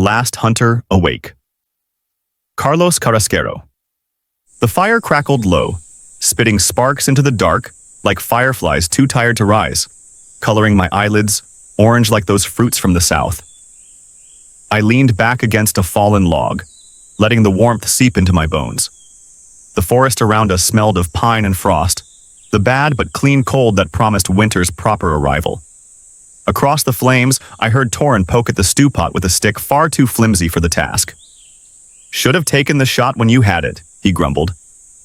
last hunter awake. Carlos Carrasquero. The fire crackled low, spitting sparks into the dark like fireflies too tired to rise, coloring my eyelids orange like those fruits from the south. I leaned back against a fallen log, letting the warmth seep into my bones. The forest around us smelled of pine and frost, the bad but clean cold that promised winter's proper arrival. Across the flames, I heard Torin poke at the stew pot with a stick far too flimsy for the task. "Should have taken the shot when you had it," he grumbled.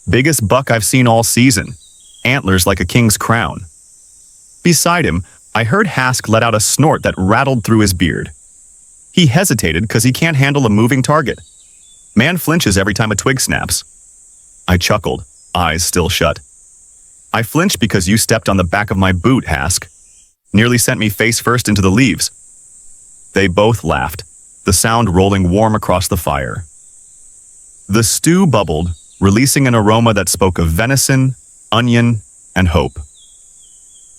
"Biggest buck I've seen all season. Antlers like a king's crown." Beside him, I heard Hask let out a snort that rattled through his beard. He hesitated because he can't handle a moving target. Man flinches every time a twig snaps. I chuckled, eyes still shut. "I flinched because you stepped on the back of my boot, Hask. Nearly sent me face first into the leaves." They both laughed, the sound rolling warm across the fire. The stew bubbled, releasing an aroma that spoke of venison, onion, and hope.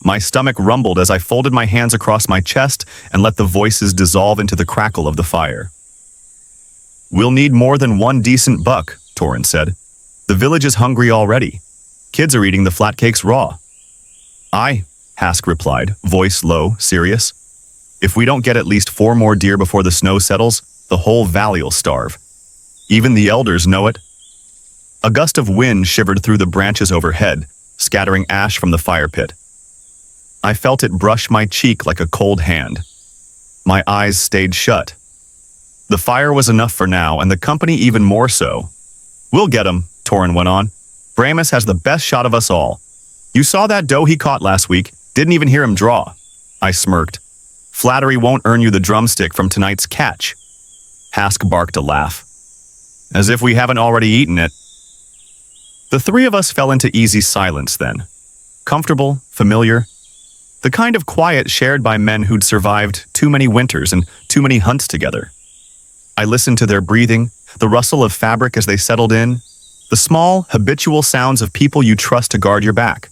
My stomach rumbled as I folded my hands across my chest and let the voices dissolve into the crackle of the fire. "We'll need more than one decent buck," Torin said. "The village is hungry already. Kids are eating the flatcakes raw." "Aye," Hask replied, voice low, serious. "If we don't get at least 4 more deer before the snow settles, the whole valley'll starve. Even the elders know it." A gust of wind shivered through the branches overhead, scattering ash from the fire pit. I felt it brush my cheek like a cold hand. My eyes stayed shut. The fire was enough for now, and the company even more so. "We'll get him," Torin went on. "Bramus has the best shot of us all. You saw that doe he caught last week, didn't even hear him draw." I smirked. "Flattery won't earn you the drumstick from tonight's catch." Hask barked a laugh. "As if we haven't already eaten it." The 3 of us fell into easy silence then. Comfortable, familiar. The kind of quiet shared by men who'd survived too many winters and too many hunts together. I listened to their breathing, the rustle of fabric as they settled in, the small, habitual sounds of people you trust to guard your back.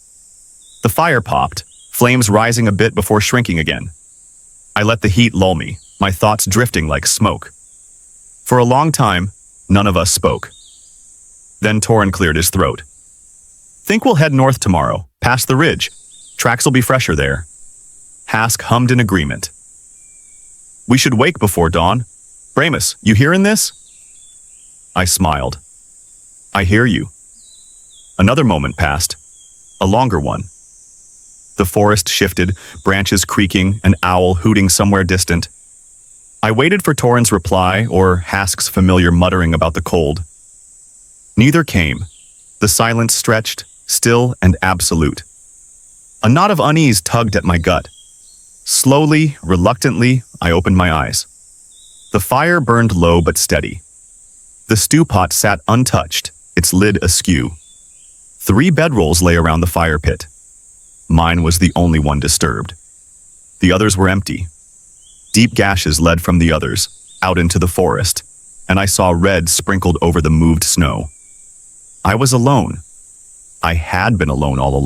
The fire popped, flames rising a bit before shrinking again. I let the heat lull me, my thoughts drifting like smoke. For a long time, none of us spoke. Then Torin cleared his throat. "Think we'll head north tomorrow, past the ridge. Tracks will be fresher there." Hask hummed in agreement. "We should wake before dawn. Bramus, you hearing this?" I smiled. "I hear you." Another moment passed, a longer one. The forest shifted, branches creaking, an owl hooting somewhere distant. I waited for Torin's reply or Hask's familiar muttering about the cold. Neither came. The silence stretched, still and absolute. A knot of unease tugged at my gut. Slowly, reluctantly, I opened my eyes. The fire burned low but steady. The stew pot sat untouched, its lid askew. 3 bedrolls lay around the fire pit. Mine was the only one disturbed. The others were empty. Deep gashes led from the others, out into the forest, and I saw red sprinkled over the moved snow. I was alone. I had been alone all along.